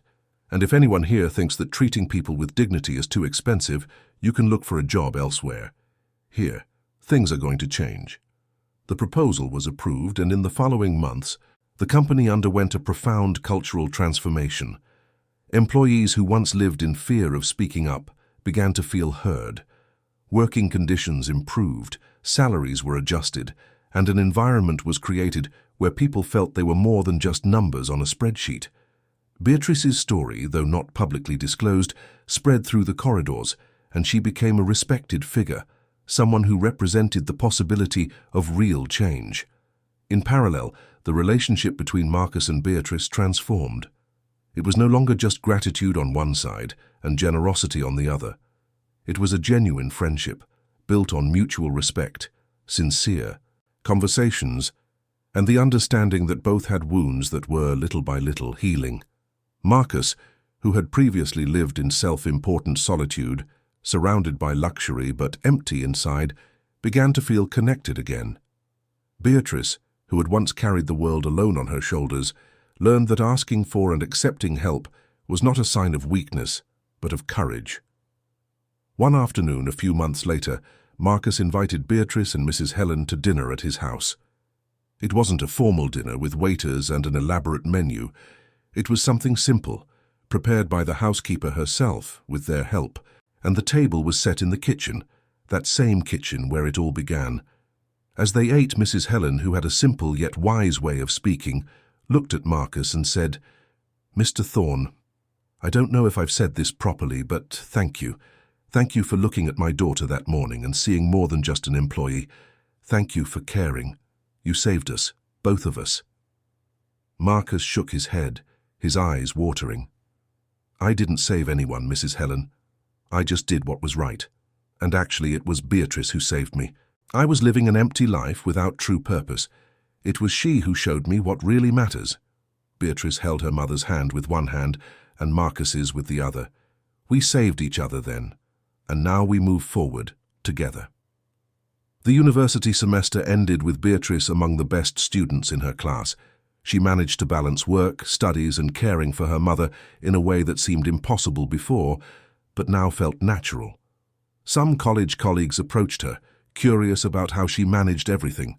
S1: And if anyone here thinks that treating people with dignity is too expensive, you can look for a job elsewhere. Here, things are going to change." The proposal was approved, and in the following months, the company underwent a profound cultural transformation. Employees who once lived in fear of speaking up began to feel heard. Working conditions improved, salaries were adjusted, and an environment was created where people felt they were more than just numbers on a spreadsheet. Beatrice's story, though not publicly disclosed, spread through the corridors, and she became a respected figure, someone who represented the possibility of real change. In parallel, the relationship between Marcus and Beatrice transformed. It was no longer just gratitude on one side and generosity on the other. It was a genuine friendship, built on mutual respect, sincere conversations, and the understanding that both had wounds that were, little by little, healing. Marcus, who had previously lived in self-important solitude, surrounded by luxury but empty inside, began to feel connected again. Beatrice, who had once carried the world alone on her shoulders, learned that asking for and accepting help was not a sign of weakness, but of courage. One afternoon, a few months later, Marcus invited Beatrice and Mrs. Helen to dinner at his house. It wasn't a formal dinner with waiters and an elaborate menu. It was something simple, prepared by the housekeeper herself with their help, and the table was set in the kitchen, that same kitchen where it all began. As they ate, Mrs. Helen, who had a simple yet wise way of speaking, looked at Marcus and said, "Mr. Thorne, I don't know if I've said this properly, but thank you. Thank you for looking at my daughter that morning and seeing more than just an employee. Thank you for caring. You saved us, both of us." Marcus shook his head, his eyes watering. "I didn't save anyone, Mrs. Helen. I just did what was right. And actually it was Beatrice who saved me. I was living an empty life without true purpose. It was she who showed me what really matters." Beatrice held her mother's hand with one hand and Marcus's with the other. "We saved each other then, and now we move forward together." The university semester ended with Beatrice among the best students in her class. She managed to balance work, studies, and caring for her mother in a way that seemed impossible before, but now felt natural. Some college colleagues approached her, curious about how she managed everything,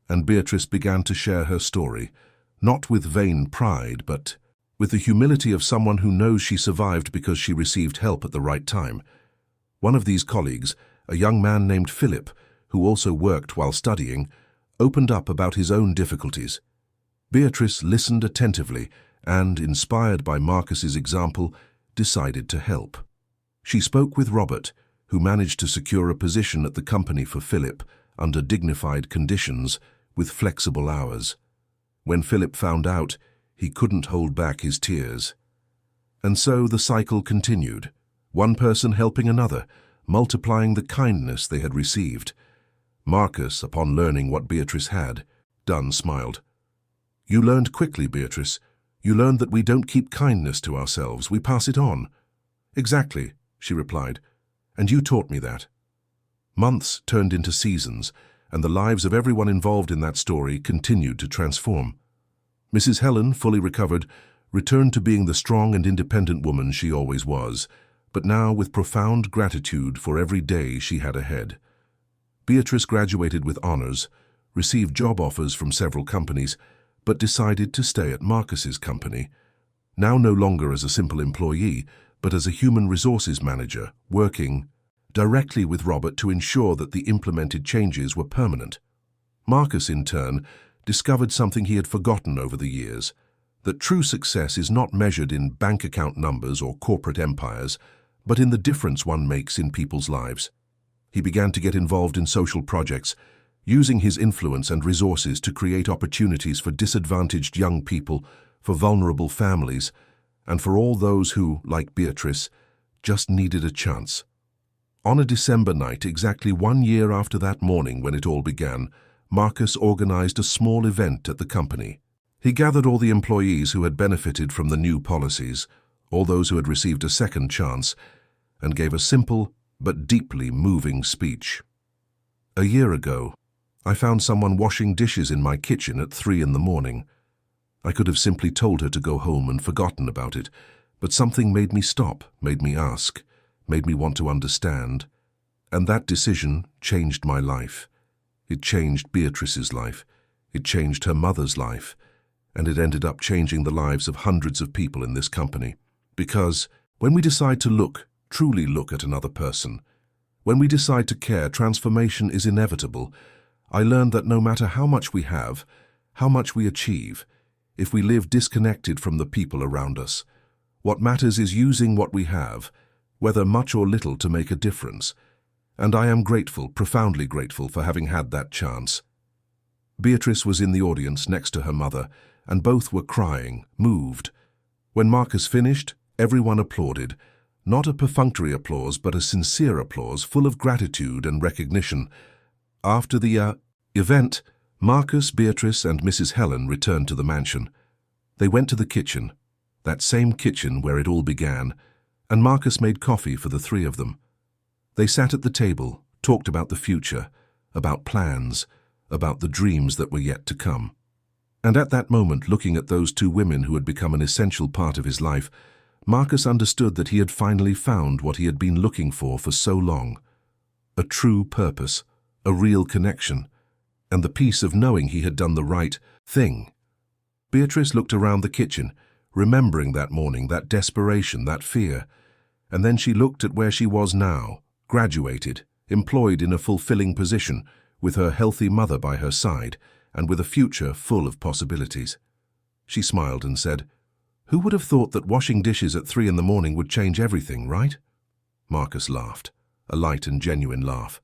S1: and Beatrice began to share her story, not with vain pride, but with the humility of someone who knows she survived because she received help at the right time. One of these colleagues, a young man named Philip, who also worked while studying, opened up about his own difficulties. Beatrice listened attentively and, inspired by Marcus's example, decided to help. She spoke with Robert, who managed to secure a position at the company for Philip under dignified conditions with flexible hours. When Philip found out, he couldn't hold back his tears. And so the cycle continued, one person helping another, multiplying the kindness they had received. Marcus, upon learning what Beatrice had done, smiled. "You learned quickly, Beatrice. You learned that we don't keep kindness to ourselves, we pass it on." "Exactly," she replied, "and you taught me that." Months turned into seasons, and the lives of everyone involved in that story continued to transform. Mrs. Helen, fully recovered, returned to being the strong and independent woman she always was, but now with profound gratitude for every day she had ahead. Beatrice graduated with honors, received job offers from several companies, but decided to stay at Marcus's company, now no longer as a simple employee, but as a human resources manager, working directly with Robert to ensure that the implemented changes were permanent. Marcus, in turn, discovered something he had forgotten over the years, that true success is not measured in bank account numbers or corporate empires, but in the difference one makes in people's lives. He began to get involved in social projects, using his influence and resources to create opportunities for disadvantaged young people, for vulnerable families, and for all those who, like Beatrice, just needed a chance. On a December night, exactly 1 year after that morning when it all began, Marcus organized a small event at the company. He gathered all the employees who had benefited from the new policies, all those who had received a second chance, and gave a simple but deeply moving speech. "A year ago, I found someone washing dishes in my kitchen at 3 in the morning. I could have simply told her to go home and forgotten about it, but something made me stop, made me ask, made me want to understand, and that decision changed my life. It changed Beatrice's life, it changed her mother's life, and it ended up changing the lives of hundreds of people in this company. Because when we decide to look, truly look at another person, when we decide to care, transformation is inevitable. I learned that no matter how much we have, how much we achieve, if we live disconnected from the people around us, what matters is using what we have, whether much or little, to make a difference. And I am grateful, profoundly grateful, for having had that chance." Beatrice was in the audience next to her mother, and both were crying, moved. When Marcus finished, everyone applauded, not a perfunctory applause, but a sincere applause full of gratitude and recognition. After the event, Marcus, Beatrice, and Mrs. Helen returned to the mansion. They went to the kitchen, that same kitchen where it all began, and Marcus made coffee for the three of them. They sat at the table, talked about the future, about plans, about the dreams that were yet to come. And at that moment, looking at those two women who had become an essential part of his life, Marcus understood that he had finally found what he had been looking for so long. A true purpose, a real connection, and the peace of knowing he had done the right thing. Beatrice looked around the kitchen, remembering that morning, that desperation, that fear, and then she looked at where she was now, graduated, employed in a fulfilling position, with her healthy mother by her side, and with a future full of possibilities. She smiled and said, "Who would have thought that washing dishes at 3 in the morning would change everything, right?" Marcus laughed, a light and genuine laugh.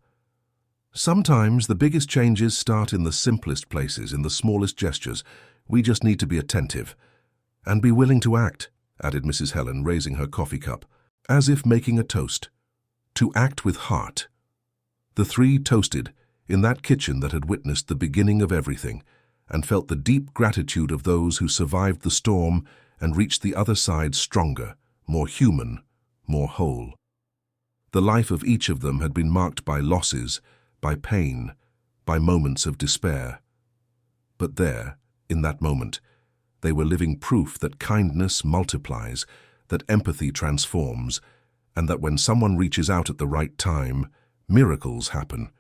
S1: "Sometimes the biggest changes start in the simplest places, in the smallest gestures. We just need to be attentive. And be willing to act," added Mrs. Helen, raising her coffee cup, as if making a toast. To act with heart. The three toasted, in that kitchen that had witnessed the beginning of everything, and felt the deep gratitude of those who survived the storm and reached the other side stronger, more human, more whole. The life of each of them had been marked by losses, by pain, by moments of despair. But there, in that moment, they were living proof that kindness multiplies, that empathy transforms, and that when someone reaches out at the right time, miracles happen.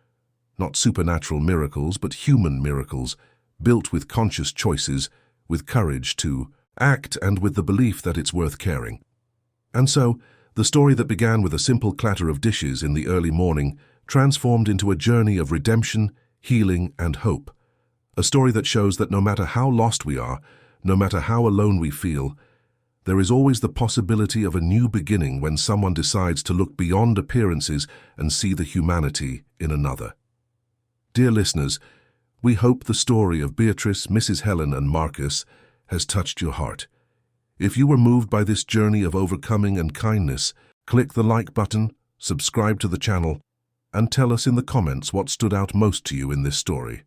S1: Not supernatural miracles, but human miracles, built with conscious choices, with courage to Act, and with the belief that it's worth caring. And so, the story that began with a simple clatter of dishes in the early morning transformed into a journey of redemption, healing, and hope. A story that shows that no matter how lost we are, no matter how alone we feel, there is always the possibility of a new beginning when someone decides to look beyond appearances and see the humanity in another. Dear listeners, we hope the story of Beatrice, Mrs. Helen, and Marcus has touched your heart. If you were moved by this journey of overcoming and kindness, click the like button, subscribe to the channel, and tell us in the comments what stood out most to you in this story.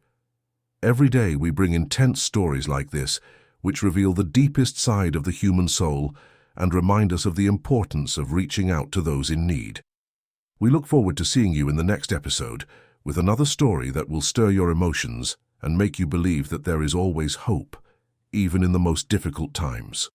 S1: Every day we bring intense stories like this, which reveal the deepest side of the human soul and remind us of the importance of reaching out to those in need. We look forward to seeing you in the next episode with another story that will stir your emotions and make you believe that there is always hope, even in the most difficult times.